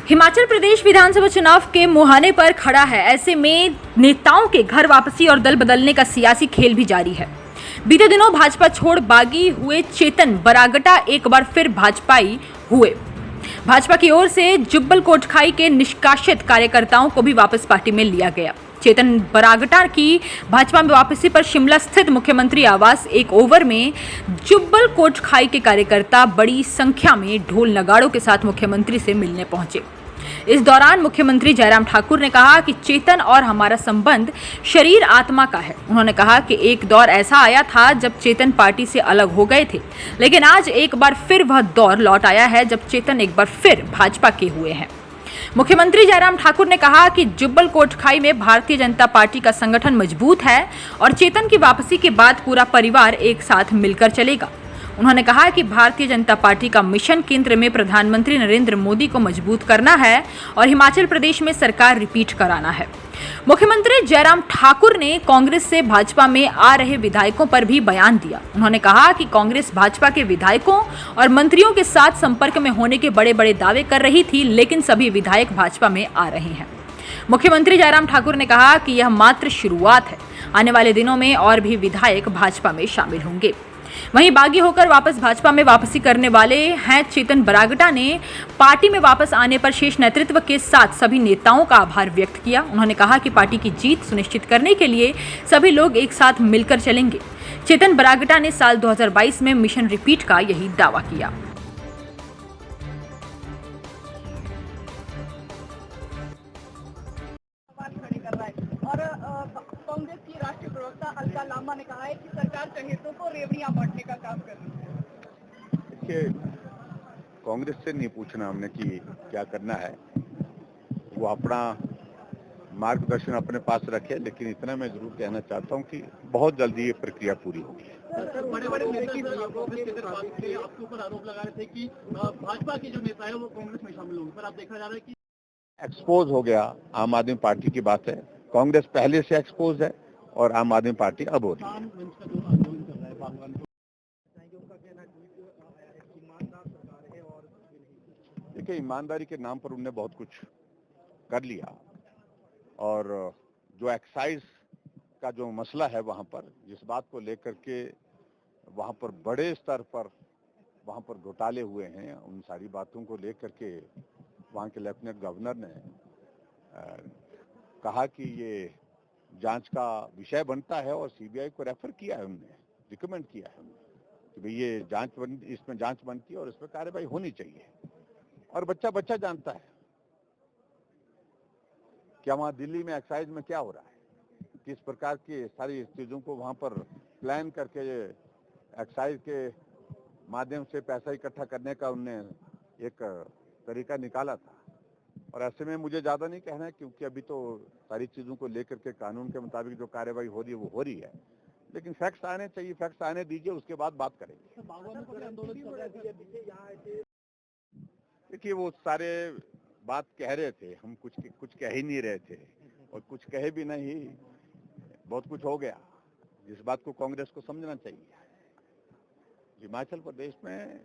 हिमाचल प्रदेश विधानसभा चुनाव के मुहाने पर खड़ा है। ऐसे में नेताओं के घर वापसी और दल बदलने का सियासी खेल भी जारी है। बीते दिनों भाजपा छोड़ बागी हुए चेतन बरागटा एक बार फिर भाजपाई हुए। भाजपा की ओर से जुब्बल कोटखाई के निष्कासित कार्यकर्ताओं को भी वापस पार्टी में लिया गया। चेतन बरागटा की भाजपा में वापसी पर शिमला स्थित मुख्यमंत्री आवास एक ओवर में जुब्बल कोटखाई के कार्यकर्ता बड़ी संख्या में ढोल नगाड़ों के साथ मुख्यमंत्री से मिलने पहुंचे। इस दौरान मुख्यमंत्री जयराम ठाकुर ने कहा कि चेतन और हमारा संबंध शरीर आत्मा का है। उन्होंने कहा कि एक दौर ऐसा आया था जब चेतन पार्टी से अलग हो गए थे, लेकिन आज एक बार फिर वह दौर लौट आया है जब चेतन एक बार फिर भाजपा के हुए हैं। मुख्यमंत्री जयराम ठाकुर ने कहा कि जुब्बल कोटखाई में भारतीय जनता पार्टी का संगठन मजबूत है और चेतन की वापसी के बाद पूरा परिवार एक साथ मिलकर चलेगा। उन्होंने कहा कि भारतीय जनता पार्टी का मिशन केंद्र में प्रधानमंत्री नरेंद्र मोदी को मजबूत करना है और हिमाचल प्रदेश में सरकार रिपीट कराना है। मुख्यमंत्री जयराम ठाकुर ने कांग्रेस से भाजपा में आ रहे विधायकों पर भी बयान दिया। उन्होंने कहा कि कांग्रेस भाजपा के विधायकों और मंत्रियों के साथ संपर्क में होने के बड़े बड़े दावे कर रही थी, लेकिन सभी विधायक भाजपा में आ रहे हैं। मुख्यमंत्री जयराम ठाकुर ने कहा कि यह मात्र शुरुआत है, आने वाले दिनों में और भी विधायक भाजपा में शामिल होंगे। वहीं बागी होकर वापस भाजपा में वापसी करने वाले हैं चेतन बरागटा ने पार्टी में वापस आने पर शेष नेतृत्व के साथ सभी नेताओं का आभार व्यक्त किया। उन्होंने कहा कि पार्टी की जीत सुनिश्चित करने के लिए सभी लोग एक साथ मिलकर चलेंगे। चेतन बरागटा ने साल 2022 में मिशन रिपीट का यही दावा किया। और कांग्रेस की राष्ट्रीय प्रवक्ता अलका लांबा ने कहा है कि सरकार चहेतों को रेवड़ियां बांटने का काम कर रही है। देखिए, कांग्रेस से नहीं पूछना हमने कि क्या करना है, वो अपना मार्गदर्शन अपने पास रखे, लेकिन इतना मैं जरूर कहना चाहता हूं कि बहुत जल्दी ये प्रक्रिया पूरी होगी। बड़े-बड़े नेता आपके ऊपर आरोप लगा रहे थे कि भाजपा के जो नेता है वो कांग्रेस में शामिल होंगे, पर आप देखा जा रहा है कि एक्सपोज हो गया आम आदमी पार्टी की बात है। कांग्रेस पहले से एक्सपोज है और आम आदमी पार्टी अब हो रही है। देखिए, ईमानदारी के नाम पर उनने बहुत कुछ कर लिया और जो एक्साइज का जो मसला है वहां पर, जिस बात को लेकर के वहां पर बड़े स्तर पर वहां पर घोटाले हुए हैं, उन सारी बातों को लेकर के वहां के लेफ्टिनेंट गवर्नर ने कहा कि ये जांच का विषय बनता है और सीबीआई को रेफर किया है, उन्होंने रिकमेंड किया है कि भाई ये इसमें जांच बनती है और इसमें कार्रवाई होनी चाहिए। और बच्चा बच्चा जानता है क्या वहां दिल्ली में एक्साइज में क्या हो रहा है, किस प्रकार की सारी चीजों को वहां पर प्लान करके एक्साइज के माध्यम से पैसा इकट्ठा करने का उनने एक तरीका निकाला था। और ऐसे में मुझे ज्यादा नहीं कहना है, क्योंकि अभी तो सारी चीजों को लेकर के कानून के मुताबिक जो कार्रवाई हो रही है वो हो रही है, लेकिन फैक्ट्स आने चाहिए, फैक्ट्स आने दीजिए, उसके बाद बात करेंगे। देखिए, वो सारे बात कह रहे थे, हम कुछ कह ही नहीं रहे थे और कुछ कहे भी नहीं, बहुत कुछ हो गया, जिस बात को कांग्रेस को समझना चाहिए। हिमाचल प्रदेश में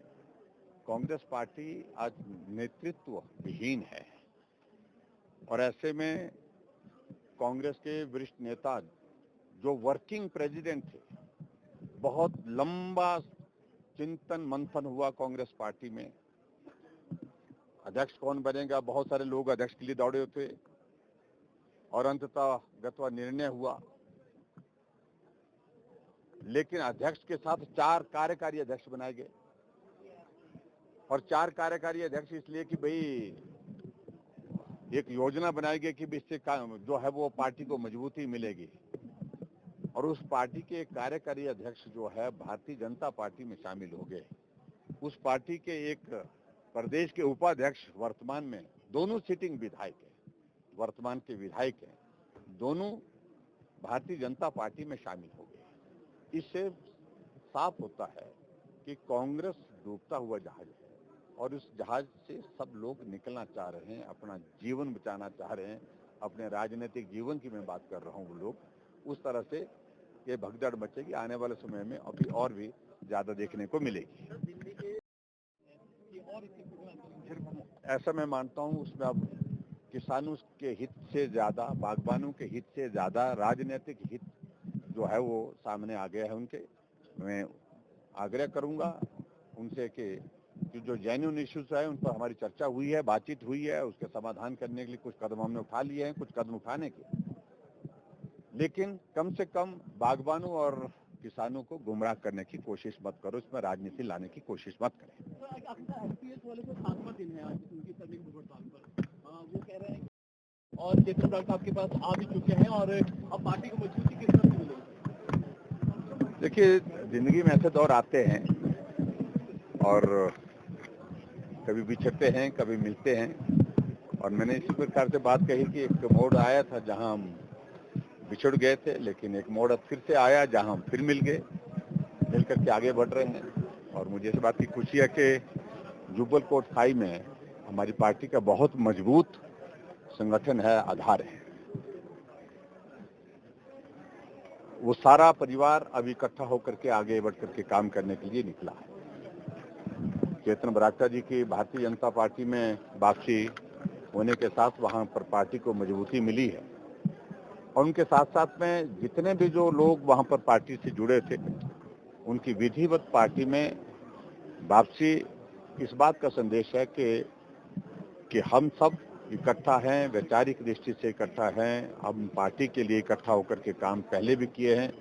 कांग्रेस पार्टी आज नेतृत्व विहीन है और ऐसे में कांग्रेस के वरिष्ठ नेता जो वर्किंग प्रेसिडेंट थे, बहुत लंबा चिंतन मंथन हुआ कांग्रेस पार्टी में, अध्यक्ष कौन बनेगा, बहुत सारे लोग अध्यक्ष के लिए दौड़े थे और अंततः निर्णय हुआ। लेकिन अध्यक्ष के साथ 4 कार्यकारी अध्यक्ष बनाए गए और 4 कार्यकारी अध्यक्ष इसलिए कि भाई एक योजना बनाई गई कि इससे जो है वो पार्टी को मजबूती मिलेगी। और उस पार्टी के एक कार्यकारी अध्यक्ष जो है भारतीय जनता पार्टी में शामिल हो गए। उस पार्टी के एक प्रदेश के उपाध्यक्ष वर्तमान में दोनों सिटिंग विधायक हैं, वर्तमान के विधायक हैं, दोनों भारतीय जनता पार्टी में शामिल हो गए। इससे साफ होता है कि कांग्रेस डूबता हुआ जहाज है और इस जहाज से सब लोग निकलना चाह रहे हैं, अपना जीवन बचाना चाह रहे हैं, अपने राजनीतिक जीवन की मैं बात कर रहा हूं। वो लोग उस तरह से ये भगदड़ मचेगी, आने वाले समय में अभी और भी ज्यादा देखने को मिलेगी। ऐसा मैं मानता हूँ उसमें अब किसानों के हित से ज्यादा, बागबानों के हित से ज्यादा राजनीतिक हित जो है वो सामने आ गया है उनके। मैं आग्रह करूंगा उनसे कि जो जेन्युइन इश्यूज है उन पर हमारी चर्चा हुई है, बातचीत हुई है, उसके समाधान करने के लिए कुछ कदम हमने उठा लिए हैं, कुछ कदम उठाने के, लेकिन कम से कम बागबानों और किसानों को गुमराह करने की कोशिश मत करो, इसमें राजनीति लाने की कोशिश मत करें। एमपीएस वाले को 7वां दिन है आज उनकी करने की हड़ताल पर, वो कह रहे हैं और चेतन बरागटा आपके पास आ भी चुके हैं और अब पार्टी को मजबूती किस तरह से मिलेगी? देखिए, जिंदगी में ऐसे दौर आते हैं और कभी बिछड़ते हैं, कभी मिलते हैं, और मैंने इसी प्रकार से बात कही कि एक मोड़ आया था जहां हम बिछड़ गए थे, लेकिन एक मोड़ अब फिर से आया जहां हम फिर मिल गए, मिलकर के आगे बढ़ रहे हैं। और मुझे इस बात की खुशी है कि जुब्बल कोटखाई में हमारी पार्टी का बहुत मजबूत संगठन है, आधार है। वो सारा परिवार अब इकट्ठा होकर के आगे बढ़ करके काम करने के लिए निकला है। चेतन बरागटा जी की भारतीय जनता पार्टी में वापसी होने के साथ वहां पर पार्टी को मजबूती मिली है, और उनके साथ साथ में जितने भी जो लोग वहां पर पार्टी से जुड़े थे उनकी विधिवत पार्टी में वापसी इस बात का संदेश है कि हम सब इकट्ठा हैं, वैचारिक दृष्टि से इकट्ठा हैं। हम पार्टी के लिए इकट्ठा होकर के काम पहले भी किए हैं।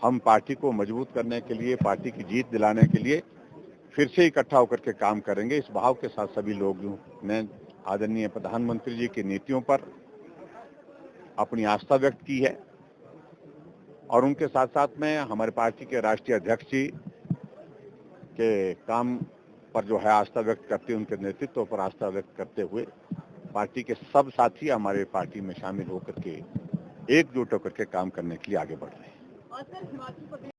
हम पार्टी को मजबूत करने के लिए, पार्टी की जीत दिलाने के लिए फिर से इकट्ठा होकर के काम करेंगे। इस भाव के साथ सभी लोगों ने आदरणीय प्रधानमंत्री जी की नीतियों पर अपनी आस्था व्यक्त की है, और उनके साथ साथ में हमारे पार्टी के राष्ट्रीय अध्यक्ष जी के काम पर जो है आस्था व्यक्त करते, उनके नेतृत्व पर आस्था व्यक्त करते हुए पार्टी के सब साथी हमारे पार्टी में शामिल होकर के एकजुट होकर के काम करने के लिए आगे बढ़ रहे हैं।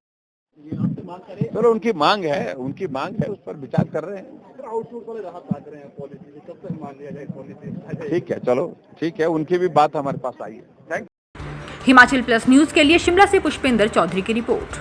ये आपसे मांग करें, चलो, उनकी मांग है, उस पर विचार कर रहे हैं। आउटसोर्स वाले राहत मांग रहे हैं, पॉलिसी कब तक मान लिया जाए पॉलिसी? ठीक है, चलो ठीक है, उनकी भी बात हमारे पास आई है। थैंक हिमाचल प्लस न्यूज के लिए शिमला से पुष्पेंद्र चौधरी की रिपोर्ट।